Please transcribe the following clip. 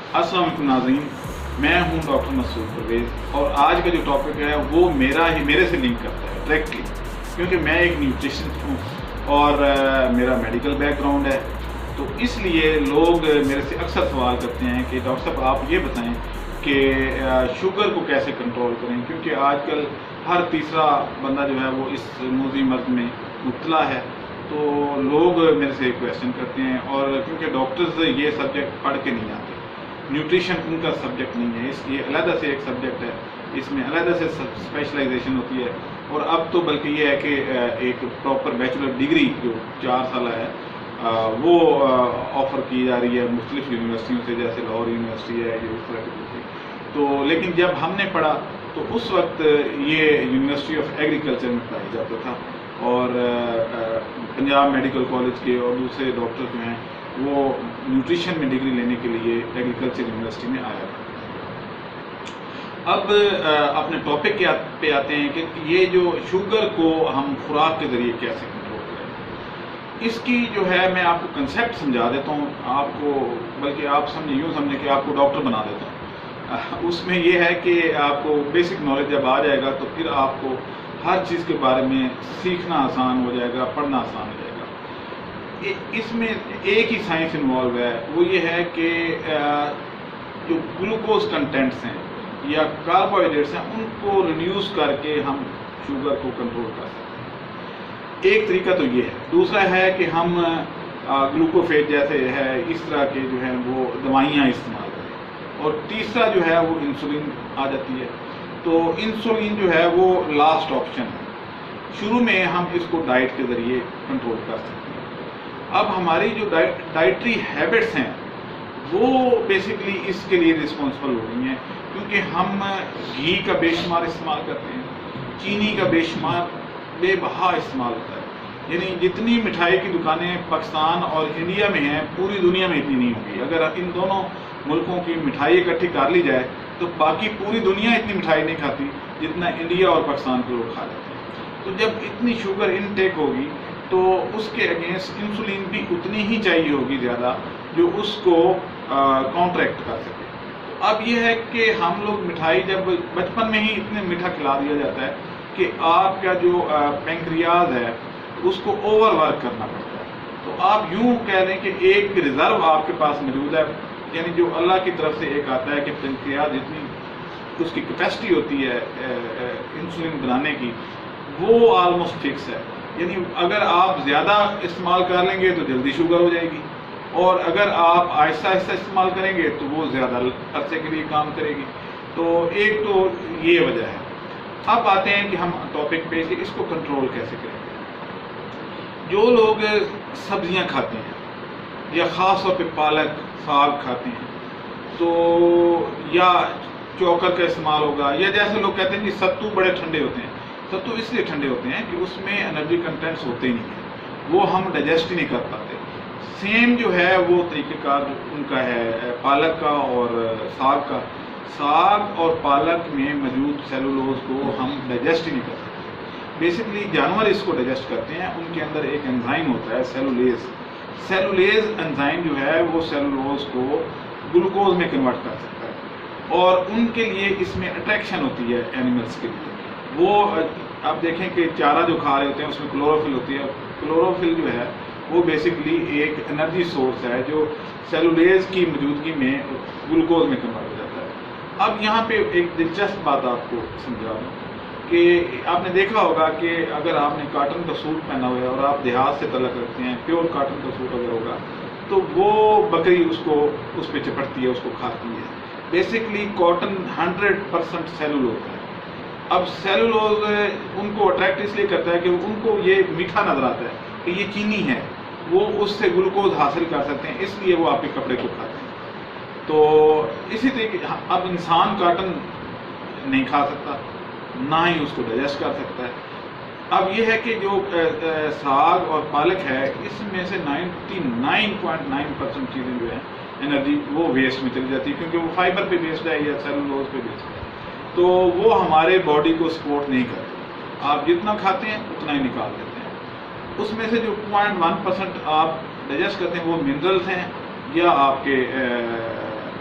السلام علیکم ناظرین، میں ہوں ڈاکٹر مسعود پرویز اور آج کا جو ٹاپک ہے وہ میرے سے لنک کرتا ہے ڈائریکٹلی، کیونکہ میں ایک نیوٹریشنسٹ ہوں اور میرا میڈیکل بیک گراؤنڈ ہے. تو اس لیے لوگ میرے سے اکثر سوال کرتے ہیں کہ ڈاکٹر صاحب آپ یہ بتائیں کہ شوگر کو کیسے کنٹرول کریں، کیونکہ آج کل ہر تیسرا بندہ جو ہے وہ اس موذی مرض میں مبتلا ہے. تو لوگ میرے سے کویشچن کرتے ہیں، اور کیونکہ ڈاکٹرز یہ سبجیکٹ پڑھ کے نہیں آتے، نیوٹریشن ان کا سبجیکٹ نہیں ہے، اس لیے علیحدہ سے ایک سبجیکٹ ہے، اس میں علیحدہ سے اسپیشلائزیشن ہوتی ہے. اور اب تو بلکہ یہ ہے کہ ایک پراپر بیچلر ڈگری جو 4 سالہ ہے وہ آفر کی جا رہی ہے مختلف یونیورسٹیوں سے، جیسے لاہور یونیورسٹی ہے یہ اس طرح کی دوسری. تو لیکن جب ہم نے پڑھا تو اس وقت یہ یونیورسٹی آف ایگریکلچر میں پڑھایا جاتا تھا، اور پنجاب میڈیکل کالج کے اور دوسرے ڈاکٹر جو ہیں وہ نیوٹریشن میں ڈگری لینے کے لیے ایگریکلچر یونیورسٹی میں آیا تھا. اب اپنے ٹاپک پہ آتے ہیں کہ یہ جو شوگر کو ہم خوراک کے ذریعے کیسے کنٹرول کریں. اس کی جو ہے میں آپ کو کنسیپٹ سمجھا دیتا ہوں، آپ کو بلکہ آپ یوں سمجھیں کہ آپ کو ڈاکٹر بنا دیتا ہوں. اس میں یہ ہے کہ آپ کو بیسک نالج جب آ جائے گا تو پھر آپ کو ہر چیز کے بارے میں سیکھنا آسان ہو جائے گا، پڑھنا آسان ہو جائے گا. اس میں ایک ہی سائنس انوالو ہے، وہ یہ ہے کہ جو گلوکوز کنٹینٹس ہیں یا کاربوہائیڈریٹس ہیں ان کو ریڈیوس کر کے ہم شوگر کو کنٹرول کر سکتے ہیں. ایک طریقہ تو یہ ہے. دوسرا ہے کہ ہم گلوکوفیج جیسے ہے اس طرح کے جو ہیں وہ دوائیاں استعمال کریں. اور تیسرا جو ہے وہ انسولین آ جاتی ہے. تو انسولین جو ہے وہ لاسٹ آپشن ہے. شروع میں ہم اس کو ڈائٹ کے ذریعے کنٹرول کر سکتے ہیں. اب ہماری جو ڈائٹری ہیبٹس ہیں وہ بیسکلی اس کے لیے رسپانسبل ہو رہی ہیں، کیونکہ ہم گھی کا بے شمار استعمال کرتے ہیں، چینی کا بے شمار بے بہا استعمال ہوتا ہے. یعنی جتنی مٹھائی کی دکانیں پاکستان اور انڈیا میں ہیں پوری دنیا میں اتنی نہیں ہوگی. اگر ان دونوں ملکوں کی مٹھائی اکٹھی کر لی جائے تو باقی پوری دنیا اتنی مٹھائی نہیں کھاتی جتنا انڈیا اور پاکستان کے لوگ کھا جاتے ہیں. تو جب اتنی شوگر انٹیک ہوگی تو اس کے اگینسٹ انسولین بھی اتنی ہی چاہیے ہوگی زیادہ جو اس کو کانٹریکٹ کر سکے. اب یہ ہے کہ ہم لوگ مٹھائی جب بچپن میں ہی اتنے میٹھا کھلا دیا جاتا ہے کہ آپ کا جو پینکریاز ہے اس کو اوور ورک کرنا پڑتا ہے. تو آپ یوں کہہ لیں کہ ایک ریزرو آپ کے پاس موجود ہے، یعنی جو اللہ کی طرف سے ایک آتا ہے کہ پینکریاز جتنی اس کی کیپیسٹی ہوتی ہے انسولین بنانے کی وہ آلموسٹ فکس ہے. یعنی اگر آپ زیادہ استعمال کر لیں گے تو جلدی شوگر ہو جائے گی، اور اگر آپ آہستہ آہستہ استعمال کریں گے تو وہ زیادہ عرصے کے لیے کام کرے گی. تو ایک تو یہ وجہ ہے. اب آتے ہیں کہ ہم ٹاپک پہ کہ اس کو کنٹرول کیسے کریں گے. جو لوگ سبزیاں کھاتے ہیں یا خاص طور پہ پالک ساگ کھاتے ہیں تو یا چوکر کا استعمال ہوگا، یا جیسے لوگ کہتے ہیں کہ ستو بڑے ٹھنڈے ہوتے ہیں. ستو اس لیے ٹھنڈے ہوتے ہیں کہ اس میں انرجی کنٹینٹس ہوتے ہی نہیں ہیں، وہ ہم ڈائجسٹ ہی نہیں کر پاتے. سیم جو ہے وہ طریقہ کار ان کا ہے پالک کا اور ساگ کا. ساگ اور پالک میں موجود سیلولوز کو ہم ڈائجسٹ ہی نہیں کر سکتے. بیسکلی جانور اس کو ڈائجسٹ کرتے ہیں، ان کے اندر ایک انزائم ہوتا ہے سیلولیز. سیلولیز انزائم جو ہے وہ سیلولوز کو گلوکوز میں کنورٹ کر سکتا ہے، اور ان کے لیے اس میں اٹریکشن ہوتی ہے اینیملس کے لیے. وہ آپ دیکھیں کہ چارہ جو کھا رہے ہوتے ہیں اس میں کلوروفل ہوتی ہے. کلوروفل جو ہے وہ بیسکلی ایک انرجی سورس ہے جو سیلولیز کی موجودگی میں گلوکوز میں کنورٹ ہو جاتا ہے. اب یہاں پہ ایک دلچسپ بات آپ کو سمجھا دوں کہ آپ نے دیکھا ہوگا کہ اگر آپ نے کاٹن کا سوٹ پہنا ہوا ہے اور آپ دیہات سے تعلق رکھتے ہیں، پیور کاٹن کا سوٹ اگر ہوگا تو وہ بکری اس پہ چپٹتی ہے، اس کو کھاتی ہے. بیسکلی کاٹن 100% سیلولوز ہے. اب سیلولوز ان کو اٹریکٹ اس لیے کرتا ہے کہ ان کو یہ میٹھا نظر آتا ہے کہ یہ چینی ہے، وہ اس سے گلوکوز حاصل کر سکتے ہیں، اس لیے وہ آپ کے کپڑے کو کھاتے ہیں. تو اسی طریقے اب انسان کاٹن نہیں کھا سکتا، نہ ہی اس کو ڈائجسٹ کر سکتا ہے. اب یہ ہے کہ جو ساگ اور پالک ہے اس میں سے 99.9% چیزیں جو ہیں انرجی وہ ویسٹ میں چلی جاتی ہے، کیونکہ وہ فائبر پہ بیسڈ ہے یا سیلولوز پہ بیسڈ ہے. تو وہ ہمارے باڈی کو سپورٹ نہیں کرتے. آپ جتنا کھاتے ہیں اتنا ہی نکال دیتے ہیں. اس میں سے جو 0.1% آپ ڈائجسٹ کرتے ہیں وہ منرلز ہیں یا آپ کے